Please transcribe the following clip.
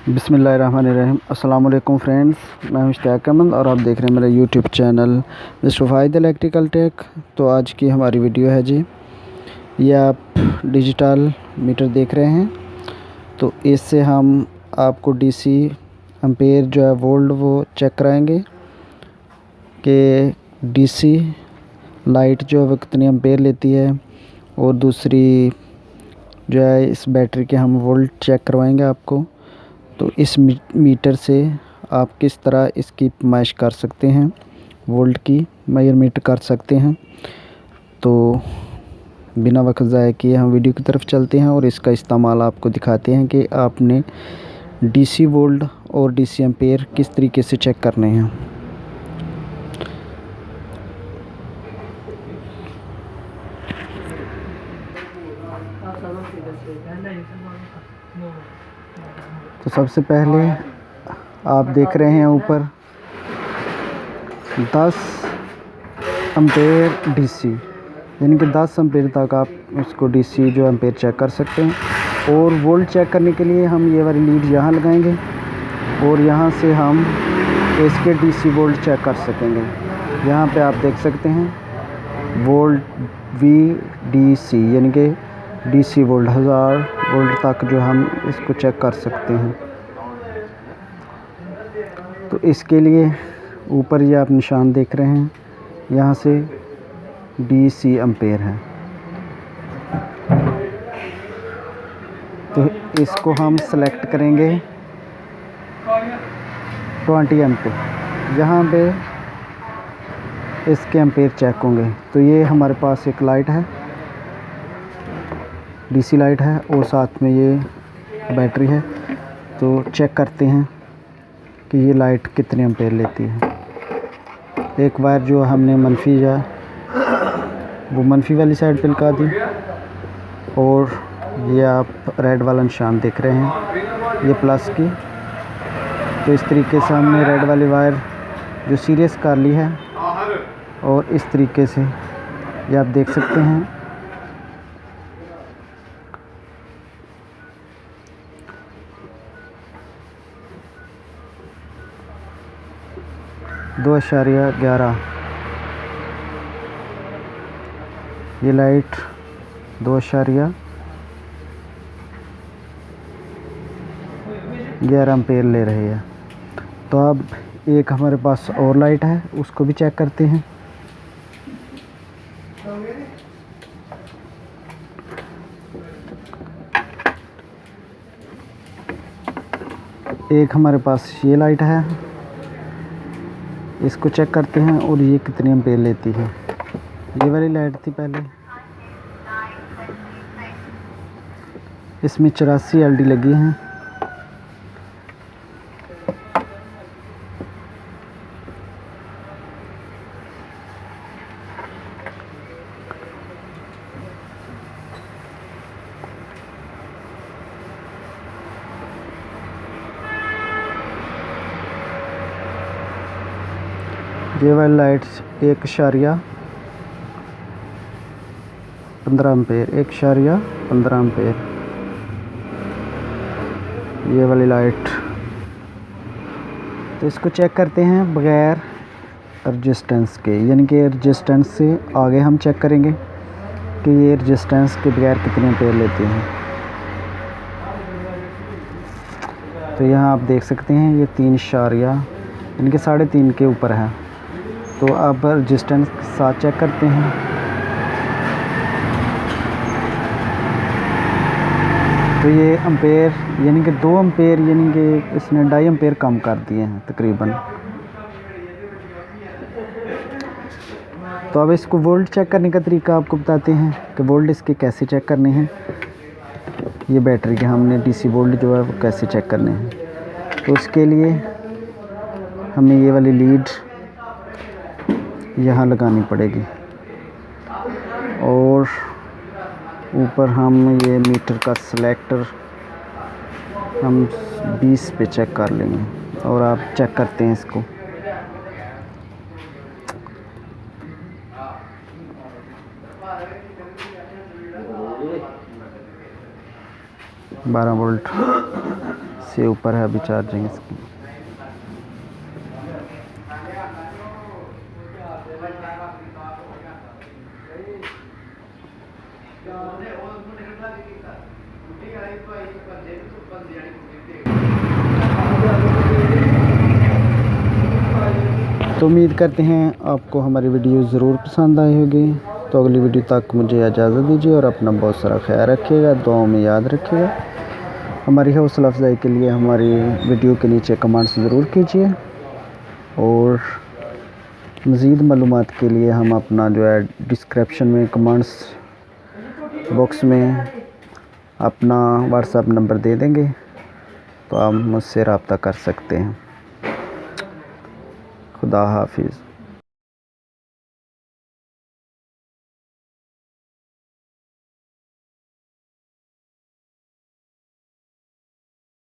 बिस्मिल्लाहिर्रहमानिर्रहीम। अस्सलाम वालेकुम फ्रेंड्स, मैं हूं इश्तियाक अहमद और आप देख रहे हैं मेरा YouTube channel mister Fahid electrical tech. तो आज की हमारी वीडियो है जी, ये आप डिजिटल मीटर देख रहे हैं। तो इससे हम आपको डीसी एम्पेयर जो है वोल्ट वो चेक कराएंगे कि डीसी लाइट जो है वो कितनी एम्पेयर लेती है, और दूसरी जो है इस बैटरी के हम वोल्ट चेक करवाएंगे आपको। तो इस मीटर से आप किस तरह इसकी पैमाइश कर सकते हैं, वोल्ट की मेजरमेंट कर सकते हैं। तो बिना वक्त ज़ाया किए हम वीडियो की तरफ चलते हैं और इसका इस्तेमाल आपको दिखाते हैं कि आपने डीसी वोल्ट और डीसी एम्पेयर किस तरीके से चेक करने हैं। तो सबसे पहले आप देख रहे हैं ऊपर 10 एम्पेयर डीसी, यानी कि 10 एम्पेयर तक आप उसको डीसी जो एम्पेयर चेक कर सकते हैं। और वोल्ट चेक करने के लिए हम ये वाली लीड यहाँ लगाएंगे और यहाँ से हम इसके डीसी वोल्ट चेक कर सकेंगे। यहाँ पे आप देख सकते हैं वोल्ट VDC, यानी कि डीसी वोल्ट 1000 वोल्ट तक जो हम इसको चेक कर सकते हैं। तो इसके लिए ऊपर ये आप निशान देख रहे हैं, यहाँ से डीसी एम्पेयर है। तो इसको हम सेलेक्ट करेंगे 20 एम्पेयर, यहाँ पे इसके एम्पेयर चेक होंगे। तो ये हमारे पास एक लाइट है, डीसी लाइट है, और साथ में ये बैटरी है। तो चेक करते हैं कि ये लाइट कितने एम्पेयर लेती है। एक वायर जो हमने मनफी या वो मनफी वाली साइड पे लगा दी, और ये आप रेड वाला निशान देख रहे हैं, ये प्लस की। तो इस तरीके से हमने रेड वाली वायर जो सीरीज कर ली है, और इस तरीके से ये आप देख सकते हैं। दो 2.11 ये लाइट 2.11 एम्पेयर ले रही है। तो अब एक हमारे पास और लाइट है, उसको भी चेक करते हैं। एक हमारे पास ये लाइट है, इसको चेक करते हैं और ये कितनी एम्पेयर लेती है। ये वाली लाइट थी पहले, इसमें 84 LD लगी हैं। ये वाली लाइट्स 1.15 एम्पेयर, 1.15 एम्पेयर ये वाली लाइट। तो इसको चेक करते हैं बगैर रजिस्टेंस के, यानी कि रजिस्टेंस से आगे हम चेक करेंगे कि ये रजिस्टेंस के बगैर कितने एम्पेयर लेते हैं। तो यहाँ आप देख सकते हैं ये 3 यानी कि 3.5 के ऊपर है। तो अब रजिस्टेंस के साथ चेक करते हैं। तो ये एम्पेयर यानी कि 2 एम्पेयर, यानी कि इसने 2.5 एम्पेयर कम कर दिए हैं तकरीबन। तो अब इसको वोल्ट चेक करने का तरीका आपको बताते हैं कि वोल्ट इसके कैसे चेक करने हैं। ये बैटरी के हमने डीसी वोल्ट जो है वो कैसे चेक करने हैं। तो उसके लिए हमें ये वाली लीड यहाँ लगानी पड़ेगी, और ऊपर हम ये मीटर का सेलेक्टर हम 20 पे चेक कर लेंगे। और आप चेक करते हैं इसको। ...12 वोल्ट से ऊपर है अभी चार्जिंग इसकी। तो उम्मीद करते हैं आपको हमारी वीडियो ज़रूर पसंद आई होगी। तो अगली वीडियो तक मुझे इजाज़त दीजिए और अपना बहुत सारा ख्याल रखिएगा, दुआओं में याद रखिएगा। हमारी हौसला अफजाई के लिए हमारी वीडियो के नीचे कमेंट्स ज़रूर कीजिए और मज़ीद मालूमात के लिए हम अपना जो है डिस्क्रिप्शन में कमेंट्स बॉक्स में अपना व्हाट्सएप नंबर दे देंगे, तो आप मुझसे रब्ता कर सकते हैं। खुदा हाफिज़।